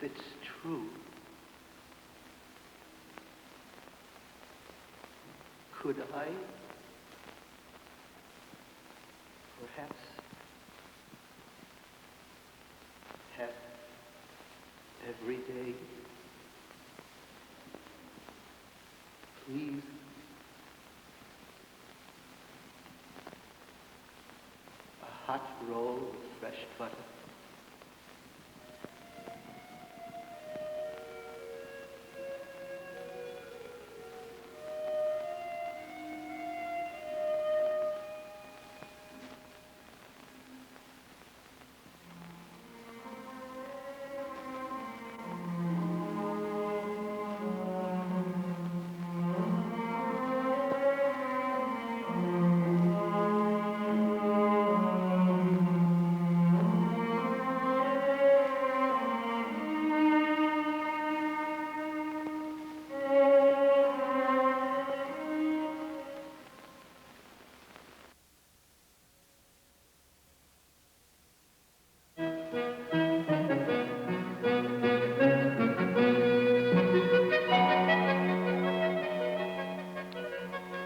it's true, could I perhaps have every day, please, a hot roll of fresh butter?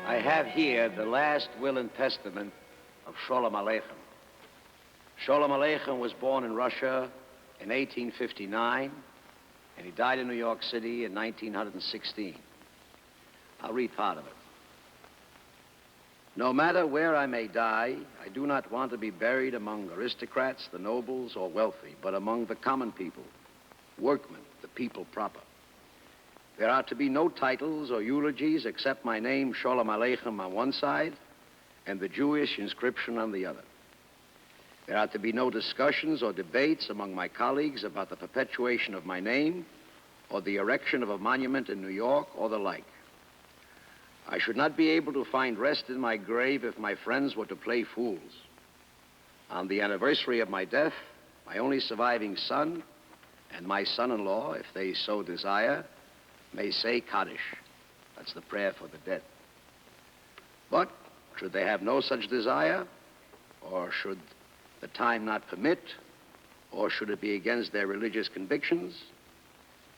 I have here the last will and testament of Shalom Aleichem. Shalom Aleichem was born in Russia in 1859, and he died in New York City in 1916. I'll read part of it. No matter where I may die, I do not want to be buried among aristocrats, the nobles, or wealthy, but among the common people, workmen, the people proper. There are to be no titles or eulogies except my name, Shalom Aleichem, on one side and the Jewish inscription on the other. There are to be no discussions or debates among my colleagues about the perpetuation of my name or the erection of a monument in New York or the like. I should not be able to find rest in my grave if my friends were to play fools. On the anniversary of my death, my only surviving son and my son-in-law, if they so desire, may say Kaddish. That's the prayer for the dead. But should they have no such desire, or should the time not permit, or should it be against their religious convictions,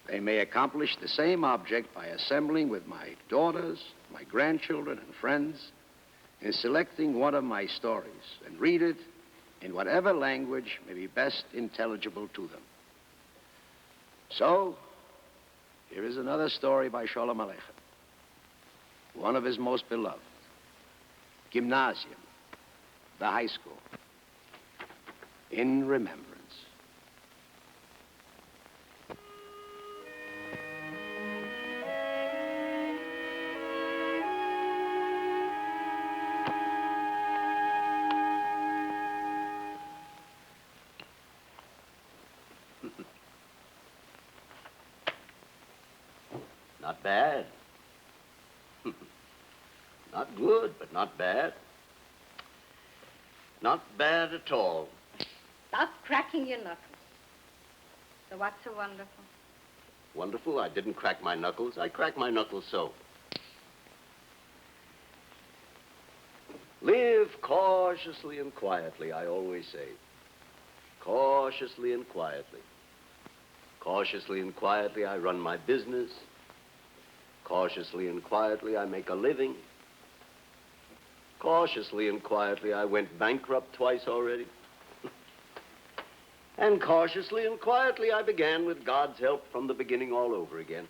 they may accomplish the same object by assembling with my daughters, my grandchildren, and friends, in selecting one of my stories and read it in whatever language may be best intelligible to them. So, here is another story by Shalom Aleichem, one of his most beloved. Gymnasium, the high school, in remembrance. Not bad. Not good, but not bad. Not bad at all. Stop cracking your knuckles. So what's so wonderful? Wonderful? I didn't crack my knuckles. I cracked my knuckles so. Live cautiously and quietly, I always say. Cautiously and quietly. Cautiously and quietly, I run my business. Cautiously and quietly, I make a living. Cautiously and quietly, I went bankrupt twice already. And cautiously and quietly, I began with God's help from the beginning all over again.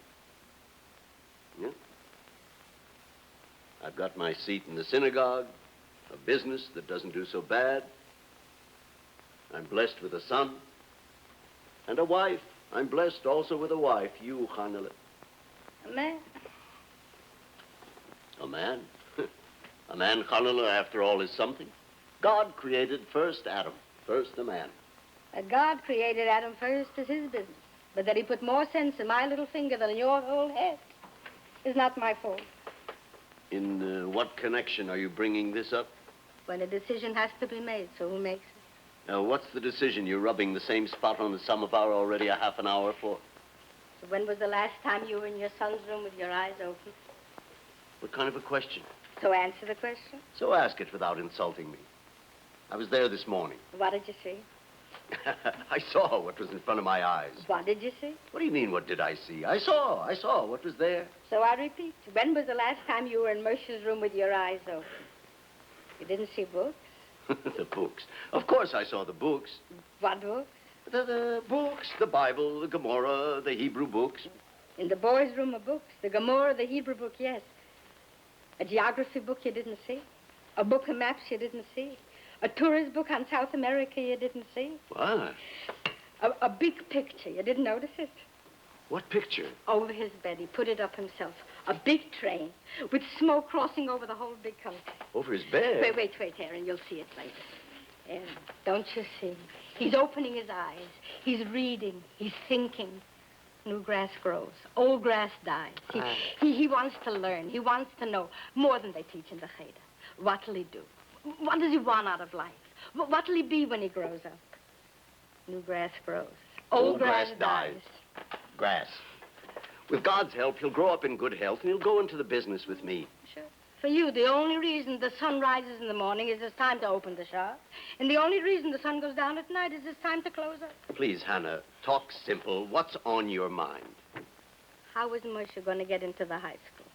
Yeah. I've got my seat in the synagogue, a business that doesn't do so bad. I'm blessed with a son and a wife. I'm blessed also with a wife, you, Chanele. A man. A man? A man, Chanele, after all, is something. God created first Adam, first the man. God created Adam first is his business. But that he put more sense in my little finger than in your whole head is not my fault. In what connection are you bringing this up? When a decision has to be made, so who makes it? Now, what's the decision you're rubbing the same spot on the samovar already a half an hour for? So when was the last time you were in your son's room with your eyes open? What kind of a question? So answer the question. So ask it without insulting me. I was there this morning. What did you see? I saw what was in front of my eyes. What did you see? What do you mean, what did I see? I saw what was there. So I repeat, when was the last time you were in Moshe's room with your eyes open? You didn't see books? The books. Of course I saw the books. What books? The books, the Bible, the Gomorrah, the Hebrew books. In the boys' room of books. The Gomorrah, the Hebrew book, yes. A geography book you didn't see. A book of maps you didn't see. A tourist book on South America you didn't see. What? A big picture. You didn't notice it? What picture? Over his bed. He put it up himself. A big train with smoke crossing over the whole big country. Over his bed? Wait, Aaron. You'll see it later. Aaron, don't you see? He's opening his eyes. He's reading. He's thinking. New grass grows. Old grass dies. He wants to learn. He wants to know more than they teach in the Cheder. What'll he do? What does he want out of life? What'll he be when he grows up? New grass grows. Old grass dies. Grass. With God's help, he'll grow up in good health, and he'll go into the business with me. Sure. For you, the only reason the sun rises in the morning is it's time to open the shop. And the only reason the sun goes down at night is it's time to close up. Please, Hannah, talk simple. What's on your mind? How is Moshe going to get into the high school?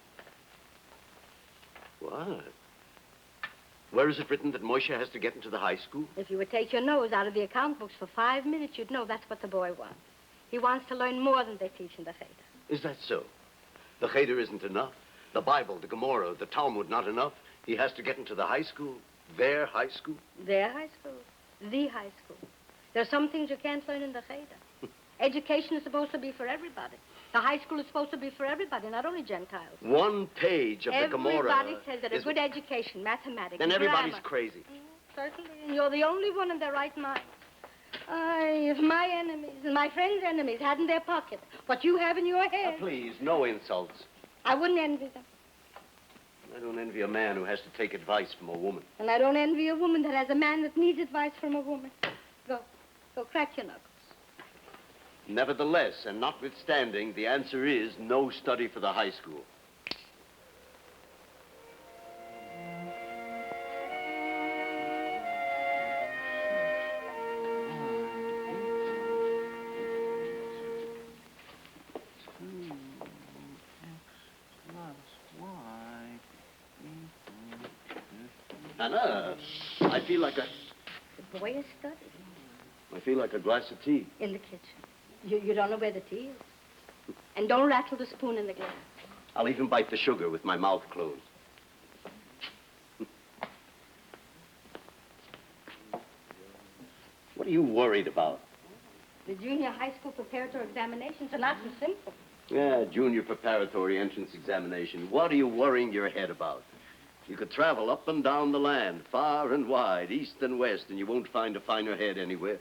What? Where is it written that Moshe has to get into the high school? If you would take your nose out of the account books for 5 minutes, you'd know that's what the boy wants. He wants to learn more than they teach in the Cheder. Is that so? The Cheder isn't enough? The Bible, the Gomorrah, the Talmud, not enough? He has to get into the high school? Their high school? Their high school. The high school. There are some things you can't learn in the Cheder. Education is supposed to be for everybody. The high school is supposed to be for everybody, not only Gentiles. One page of the Gomorrah. Everybody says that a good education, mathematics, then everybody's grammar. crazy. Certainly, and you're the only one in their right mind. If my enemies and my friends' enemies had in their pocket what you have in your head... Please, no insults. I wouldn't envy them. I don't envy a man who has to take advice from a woman. And I don't envy a woman that has a man that needs advice from a woman. Go, crack your knuckles. Nevertheless, and notwithstanding, the answer is no study for the high school. Anna, I feel like The boy is studying. I feel like a glass of tea. In the kitchen. You don't know where the tea is. And don't rattle the spoon in the glass. I'll even bite the sugar with my mouth closed. What are you worried about? The junior high school preparatory examinations are not so simple. Yeah, junior preparatory entrance examination. What are you worrying your head about? You could travel up and down the land, far and wide, east and west, and you won't find a finer head anywhere.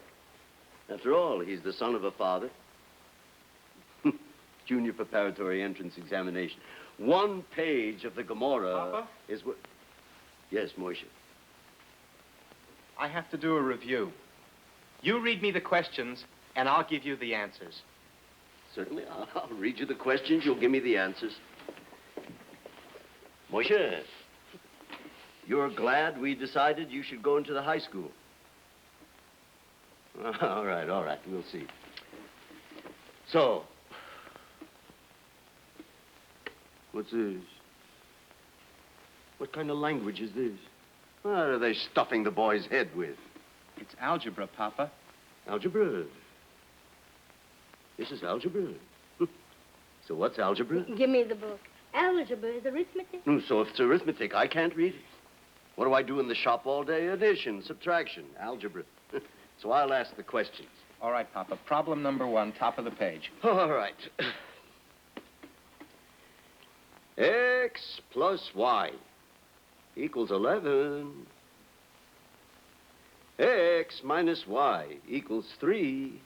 After all, he's the son of a father. Junior preparatory entrance examination. One page of the Gomorrah Papa? is what... Yes, Moshe. I have to do a review. You read me the questions, and I'll give you the answers. Certainly. I'll read you the questions. You'll give me the answers. Moshe, you're glad we decided you should go into the high school? All right. We'll see. So, what's this? What kind of language is this? What are they stuffing the boy's head with? It's algebra, Papa. Algebra. This is algebra. So what's algebra? Give me the book. Algebra is arithmetic. So if it's arithmetic, I can't read it. What do I do in the shop all day? Addition, subtraction, algebra. So I'll ask the questions. All right, Papa. Problem number 1, top of the page. All right. X plus Y equals 11. X minus Y equals 3.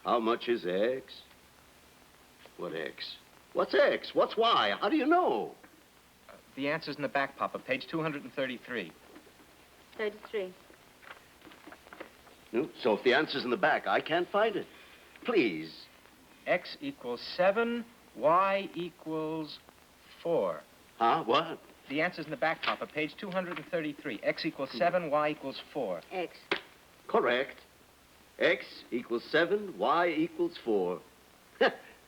How much is X? What X? What's X? What's Y? How do you know? The answer's in the back, Papa. Page 233. 33. No, so if the answer's in the back, I can't find it. Please. X equals 7, Y equals 4. Huh? What? The answer's in the back, Papa. Page 233. X equals 7, Y equals 4. X. Correct. X equals 7, Y equals 4.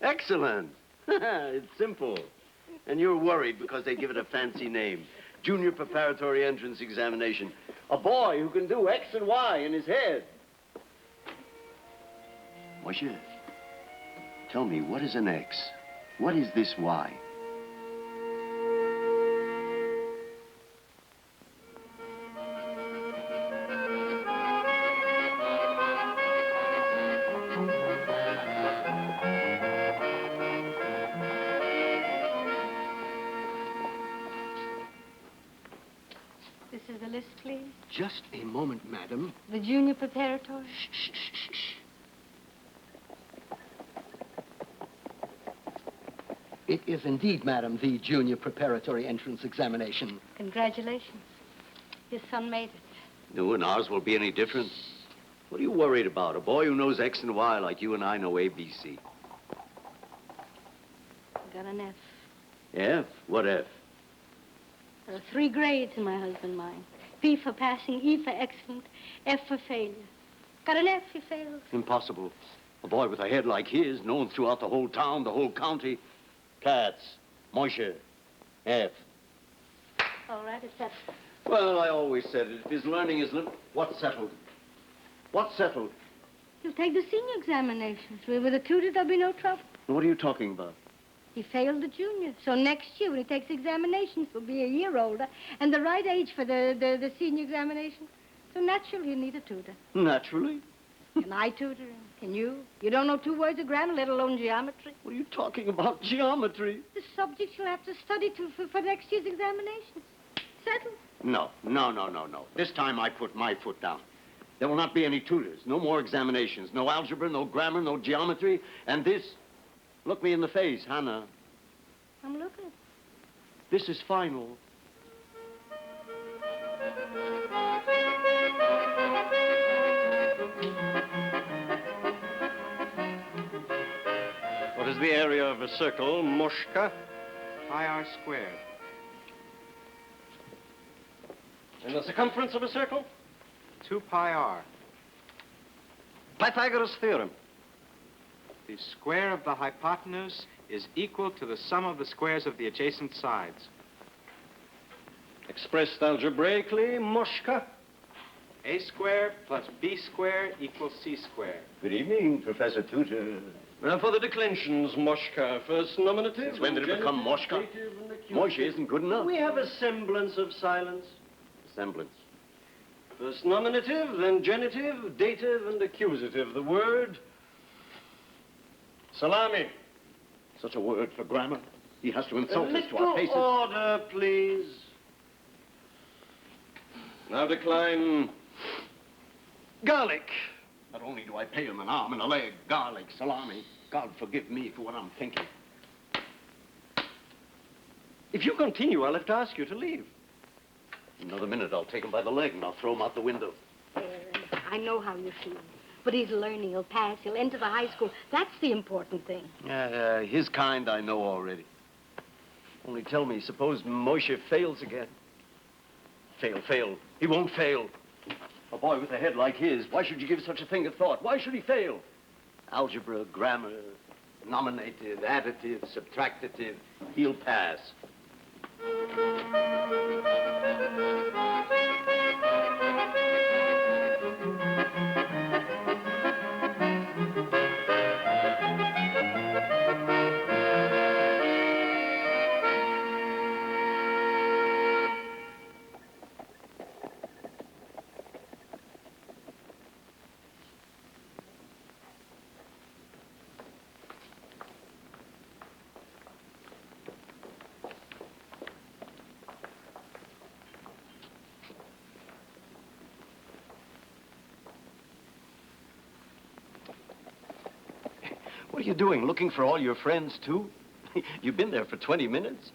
Excellent. It's simple. And you're worried because they give it a fancy name. Junior Preparatory Entrance Examination. A boy who can do X and Y in his head. Moshe, tell me, what is an X? What is this Y? This is the list, please. Just a moment, madam. The junior preparatory. Shh. It is indeed, madam, the junior preparatory entrance examination. Congratulations. His son made it. No, and ours will be any different. What are you worried about? A boy who knows X and Y like you and I know ABC. Got an F. F? What F? There are 3 grades in my husband's mind. P for passing, E for excellent, F for failure. Got an F, he fails. Impossible. A boy with a head like his, known throughout the whole town, the whole county. Katz, Moshe, F. All right, it's F. Well, I always said it. If his learning is what's settled? What's settled? He'll take the senior examinations. With a tutor, there'll be no trouble. What are you talking about? He failed the junior, so next year when he takes examinations, he'll be a year older and the right age for the senior examination. So naturally, he'll need a tutor. Naturally. Can I tutor him? Can you? You don't know 2 words of grammar, let alone geometry. What are you talking about? Geometry? The subjects you'll have to study for next year's examinations. Settled? No. This time I put my foot down. There will not be any tutors, no more examinations, no algebra, no grammar, no geometry, and this... Look me in the face, Hannah. I'm looking. This is final. What is the area of a circle, Moshka? Pi r squared. And the circumference of a circle? 2 pi r. Pythagoras' theorem. The square of the hypotenuse is equal to the sum of the squares of the adjacent sides. Expressed algebraically, Moshka. A squared plus b squared equals c squared. Good evening, Professor Tutor. For the declensions, Moshka. First nominative. Since when did it become Moshka? Moshe isn't good enough. We have a semblance of silence. Semblance. First nominative, then genitive, dative, and accusative. The word... salami. Such a word for grammar. He has to insult us to little our faces. order, please. Now decline... garlic. Not only do I pay him an arm and a leg, garlic, salami. God forgive me for what I'm thinking. If you continue, I'll have to ask you to leave. Another minute, I'll take him by the leg and I'll throw him out the window. I know how you feel. But he's learning. He'll pass. He'll enter the high school. That's the important thing. Yeah, his kind I know already. Only tell me, suppose Moshe fails again. Fail. He won't fail. A boy with a head like his, why should you give such a thing a thought? Why should he fail? Algebra, grammar, nominative, additive, subtractive, he'll pass. What are you doing? Looking for all your friends, too? You've been there for 20 minutes.